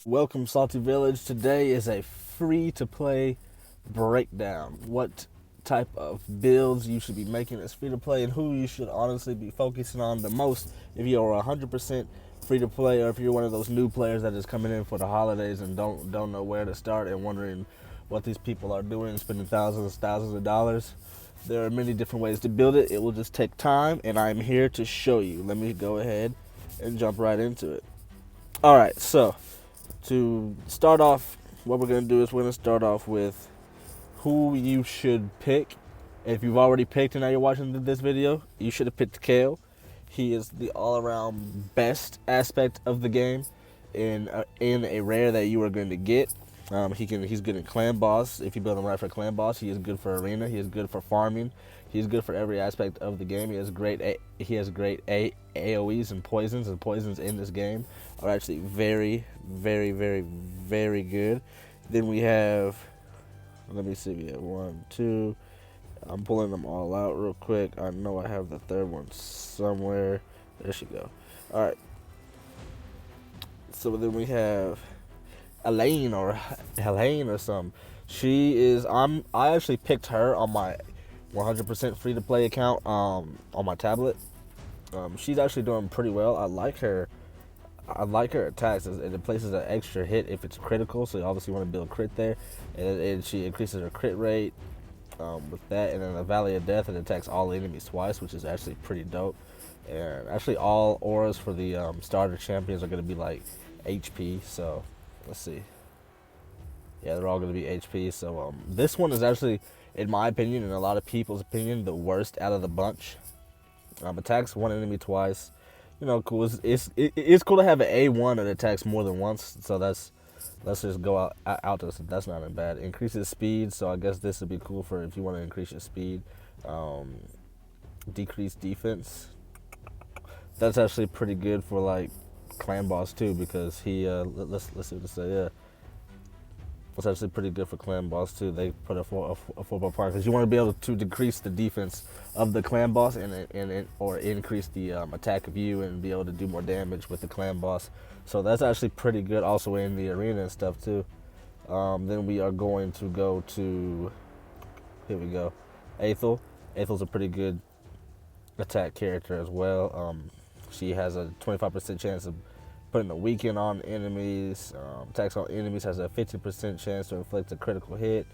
Welcome, Salty Village. Today is a free-to-play breakdown. What type of builds you should be making as free-to-play and who you should honestly be focusing on the most if you are 100% free-to-play or if you're one of those new players that is coming in for the holidays and don't know where to start and wondering what these people are doing, spending thousands of dollars. There are many different ways to build it. It will just take time, and I'm here to show you. Let me go ahead and jump right into it. All right, so to start off, what we're going to do is we're going to start off with who you should pick. If you've already picked and now you're watching this video, you should have picked Kale. He is the all-around best aspect of the game in a rare that you are going to get. He's good in clan boss. If you build him right for clan boss, he is good for arena. He is good for farming. He's good for every aspect of the game. He has great AOE's and poisons in this game are actually very, very, very, very good. Then we have, let me see, we have one, two. I'm pulling them all out real quick. I know I have the third one somewhere. There she go. All right. So then we have Elaine or Helene or something. She is. I actually picked her on my 100% free to play account on my tablet. She's actually doing pretty well. I like her attacks. It places an extra hit if it's critical, so you obviously want to build crit there. And she increases her crit rate with that. And then the Valley of Death, it attacks all enemies twice, which is actually pretty dope. And actually, all auras for the starter champions are going to be like HP. So let's see. Yeah, they're all going to be HP. So this one is actually, in my opinion, and a lot of people's opinion, the worst out of the bunch. Attacks one enemy twice. You know, cool. It's cool to have an A1 that attacks more than once. So let's just go out to this. That's not bad. Increases speed. So I guess this would be cool for if you want to increase your speed. Decrease defense. That's actually pretty good for like clan boss too because he let's see what to say. Yeah, it's actually pretty good for clan boss too. They put a four part because you want to be able to decrease the defense of the clan boss or increase the attack of you and be able to do more damage with the clan boss. So that's actually pretty good also in the arena and stuff too. Then we are going to go to, here we go, Aethel. Aethel's a pretty good attack character as well. She has a 25% chance of putting a weaken on enemies. Attacks on enemies has a 50% chance to inflict a critical hit.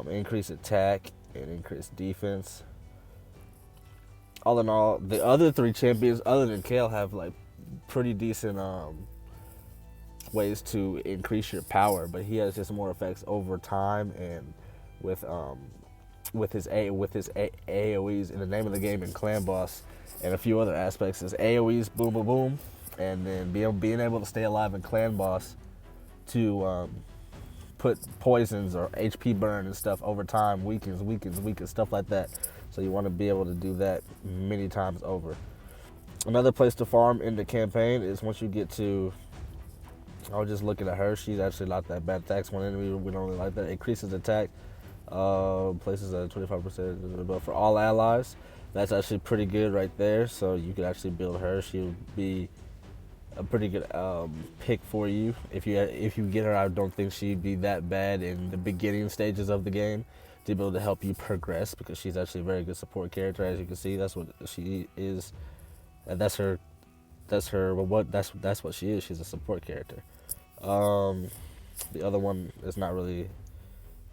Increase attack and increase defense. All in all, the other three champions, other than Kale, have like pretty decent ways to increase your power, but he has just more effects over time and with his AOE's in the name of the game and clan boss and a few other aspects. His AOE's boom boom boom, and then being able to stay alive in clan boss to put poisons or HP burn and stuff over time, weakens, stuff like that. So you want to be able to do that many times over. Another place to farm in the campaign is once you get to, I was just looking at her, she's actually not that bad. Attacks one enemy, we don't really like that. Increases attack, places at 25%, but for all allies, that's actually pretty good right there. So you could actually build her. She'll be a pretty good pick for you. If you get her, I don't think she'd be that bad in the beginning stages of the game to be able to help you progress because she's actually a very good support character. As you can see, that's what she is. That's her. That's what she is. She's a support character. The other one is not really,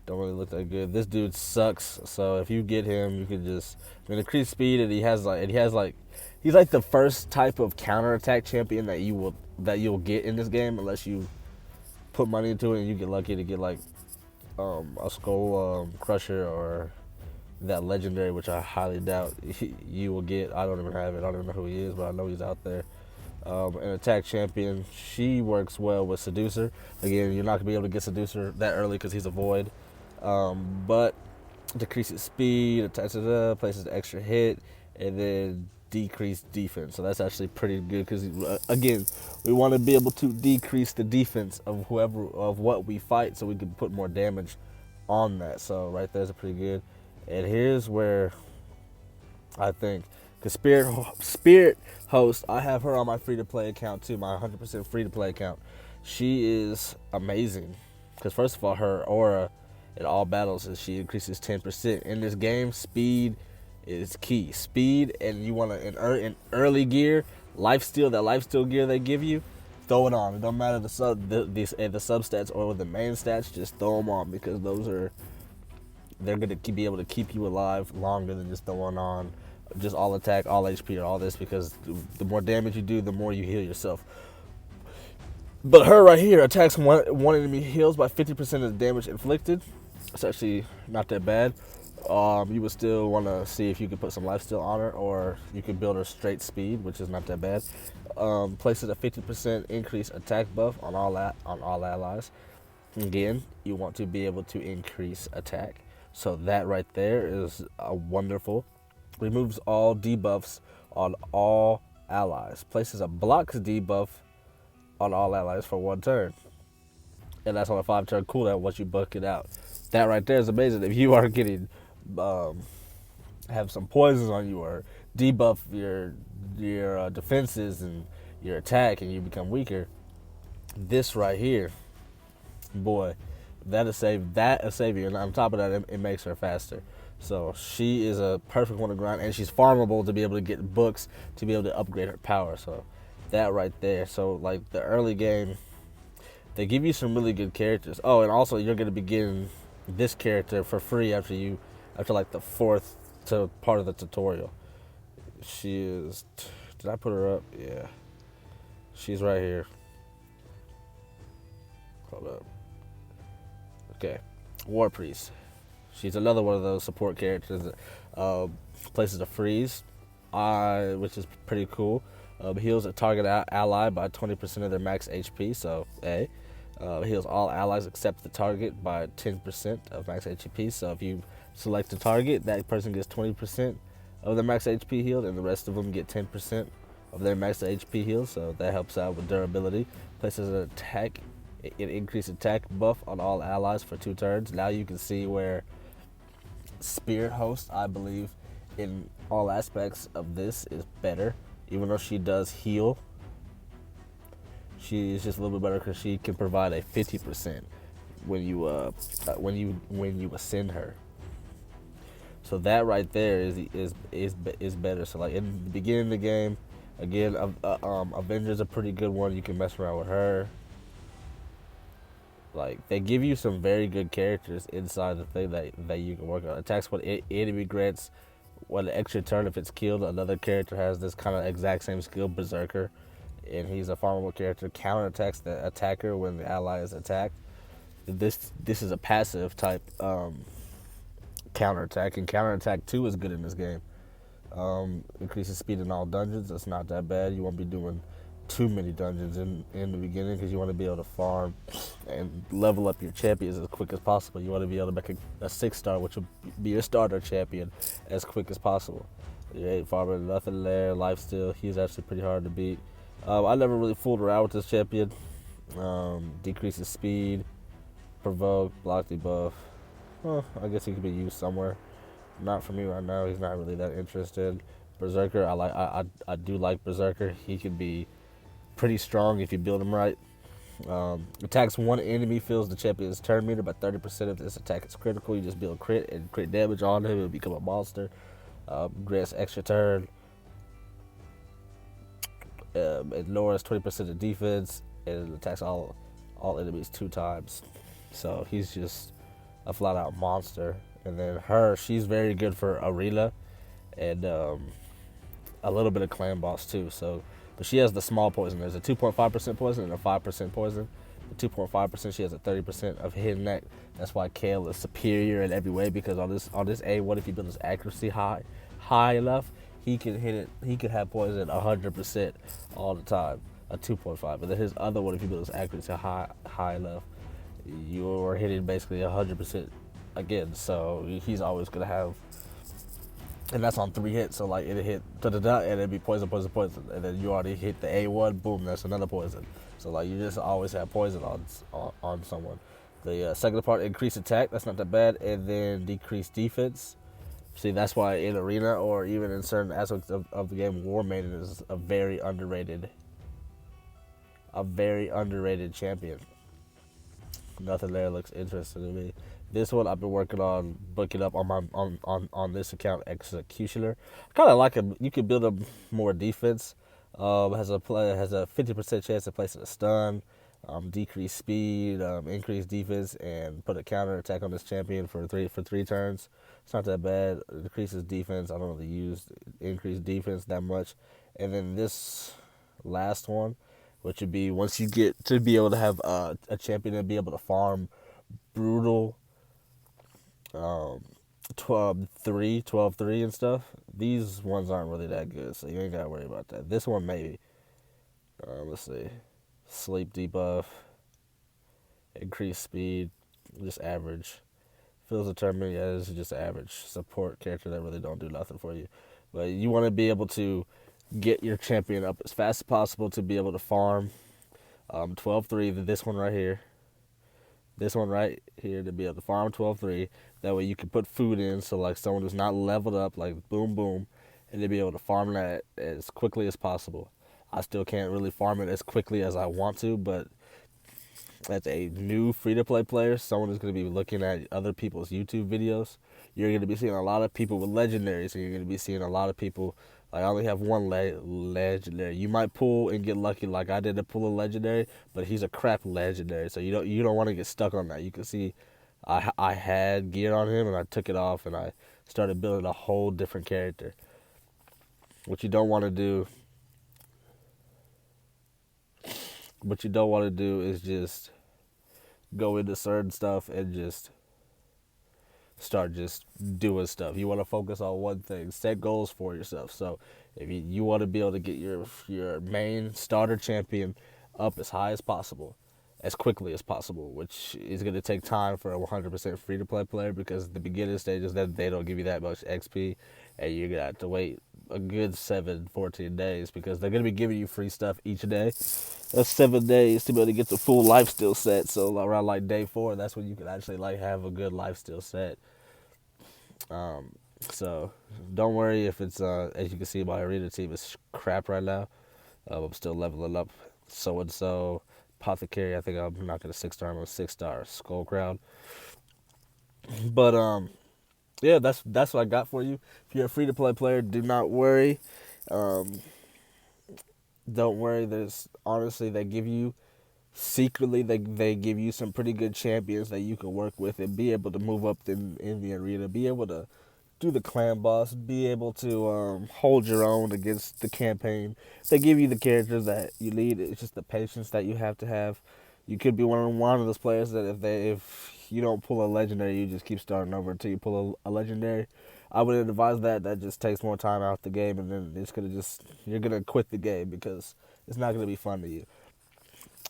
don't really look that good. This dude sucks. So if you get him, you can just increase speed, and he's like the first type of counterattack champion that you'll get in this game unless you put money into it and you get lucky to get like a skull crusher or that legendary, which I highly doubt you will get. I don't even have it. I don't even know who he is, but I know he's out there. An attack champion, she works well with Seducer. Again, you're not gonna be able to get Seducer that early because he's a void. But decreases speed, attaches it up, places an extra hit, and then decrease defense. So that's actually pretty good because again, we want to be able to decrease the defense of what we fight, so we can put more damage on that. So right there's a pretty good. And here's where I think, because Spirit Host, I have her on my free to play account too, my 100% free to play account. She is amazing because first of all, her aura in all battles is she increases 10% in this game. Speed is key. Speed, and you want to in early gear, lifesteal. That lifesteal gear they give you, throw it on. It don't matter the substats or the main stats. Just throw them on because they're gonna be able to keep you alive longer than just throwing on just all attack, all HP, or all this, because the more damage you do, the more you heal yourself. But her right here attacks one enemy, heals by 50% of the damage inflicted. It's actually not that bad. You would still want to see if you could put some lifesteal on her, or you could build her straight speed, which is not that bad. Places a 50% increase attack buff on all allies. Again, you want to be able to increase attack. So that right there is wonderful. Removes all debuffs on all allies. Places a blocks debuff on all allies for 1 turn. And that's on a 5-turn cooldown once you buck it out. That right there is amazing. If you are getting, have some poisons on you or debuff your defenses and your attack and you become weaker, this right here, boy, that'll save you. And on top of that, it makes her faster. So she is a perfect one to grind, and she's farmable to be able to get books to be able to upgrade her power. So that right there. So like the early game, they give you some really good characters. Oh, and also you're gonna be getting this character for free after like the 4th part of the tutorial. She is. Did I put her up? Yeah. She's right here. Hold up. Okay. War Priest. She's another one of those support characters that places a freeze, which is pretty cool. Heals a target ally by 20% of their max HP, so A. Heals all allies except the target by 10% of max HP, so if you select a target, that person gets 20% of their max HP healed, and the rest of them get 10% of their max HP healed, so that helps out with durability. Places an attack, an increased attack buff on all allies for 2 turns. Now you can see where Spirit Host, I believe, in all aspects of this is better. Even though she does heal, she is just a little bit better because she can provide a 50% when you ascend her. So that right there is better. So like in the beginning of the game, again, Avenger's a pretty good one. You can mess around with her. Like they give you some very good characters inside the thing that you can work on. Attacks what enemy grants 1 extra turn if it's killed. Another character has this kind of exact same skill, Berserker, and he's a farmable character. Counterattacks the attacker when the ally is attacked. This is a passive type counterattack, and counterattack 2 is good in this game. Increases speed in all dungeons. That's not that bad. You won't be doing too many dungeons in the beginning because you want to be able to farm and level up your champions as quick as possible. You want to be able to make a 6-star, which will be your starter champion, as quick as possible. You ain't farming nothing there. Lifesteal, he's actually pretty hard to beat. I never really fooled around with this champion. Decreases speed, provoke, block debuff. I guess he could be used somewhere. Not for me right now. He's not really that interested. Berserker, I do like Berserker. He can be pretty strong if you build him right. Attacks 1 enemy, fills the champion's turn meter by 30% if this attack is critical. You just build crit and crit damage on him. He'll become a monster. Grants extra turn. Ignores 20% of defense and attacks all enemies 2 times. So he's just a flat out monster. And then she's very good for arena and a little bit of clan boss too. So, but she has the small poison. There's a 2.5% poison and a 5% poison. The 2.5%, she has a 30% of hidden neck. That's why Kale is superior in every way, because on this A1, if you build his accuracy high enough, he can hit it. He could have poison 100% all the time. A 2.5. But then his other one, if you build his accuracy high enough, you're hitting basically 100% again. So he's always gonna have. And that's on 3 hits, so like it'll hit and it'll be poison, and then you already hit the A1, boom, that's another poison. So like you just always have poison on someone. The second part, increase attack, that's not that bad, and then decrease defense. See, that's why in arena or even in certain aspects of the game, War Maiden is a very underrated a very underrated champion. Nothing there looks interesting to me. This one I've been working on booking up on my on this account, Executioner. Kind of like him. You can build up more defense. Has a 50% chance of placing a stun, decrease speed, increase defense, and put a counter attack on this champion for three turns. It's not that bad. It decreases defense. I don't really use increase defense that much. And then this last one, which would be once you get to be able to have a champion and be able to farm brutal um, 12-3 and stuff. These ones aren't really that good, so you ain't got to worry about that. This one maybe. Let's see. Sleep debuff, increase speed, just average. Fills a tournament, yeah, this is just average support character that really don't do nothing for you. But you want to be able to get your champion up as fast as possible to be able to farm 12-3, this one right here. This one right here to be able to farm 12-3. That way you can put food in, so like someone who's not leveled up, like boom boom, and to be able to farm that as quickly as possible. I still can't really farm it as quickly as I want to, but as a new free-to-play player, someone who's going to be looking at other people's YouTube videos, you're going to be seeing a lot of people with legendaries, and you're going to be seeing a lot of people, like I only have one legendary. You might pull and get lucky like I did to pull a legendary, but he's a crap legendary, so you don't want to get stuck on that. You can see I had gear on him, and I took it off, and I started building a whole different character. What you don't want to do is just go into certain stuff and just start just doing stuff. You want to focus on one thing. Set goals for yourself. So if you want to be able to get your main starter champion up as high as possible, as quickly as possible, which is going to take time for a 100% free-to-play player, because the beginning stages, that they don't give you that much XP, and you're going to have to wait a good 14 days, because they're going to be giving you free stuff each day. That's 7 days to be able to get the full lifesteal set. So around like day 4, that's when you can actually like have a good lifesteal set. So don't worry if it's as you can see, my arena team is crap right now. I'm still leveling up so and so. Apothecary, I think I'm not gonna 6-star. I'm a 6-star Skull Crown. But yeah, that's what I got for you. If you're a free to play player, do not worry. Don't worry. There's honestly, they give you secretly they give you some pretty good champions that you can work with and be able to move up in the arena, be able to do the clan boss, be able to hold your own against the campaign. They give you the characters that you need. It's just the patience that you have to have. You could be one of those players that if you don't pull a legendary, you just keep starting over until you pull a legendary. I would advise that. That just takes more time out the game, and then you're gonna quit the game because it's not gonna be fun to you.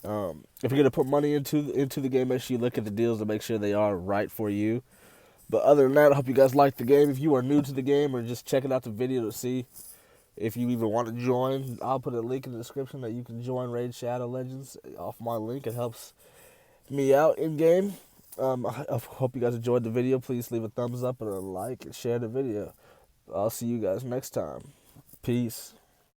If you're gonna put money into the game, make sure you look at the deals to make sure they are right for you. But other than that, I hope you guys like the game. If you are new to the game or just checking out the video to see if you even want to join, I'll put a link in the description that you can join Raid Shadow Legends off my link. It helps me out in game. I hope you guys enjoyed the video. Please leave a thumbs up and a like and share the video. I'll see you guys next time. Peace.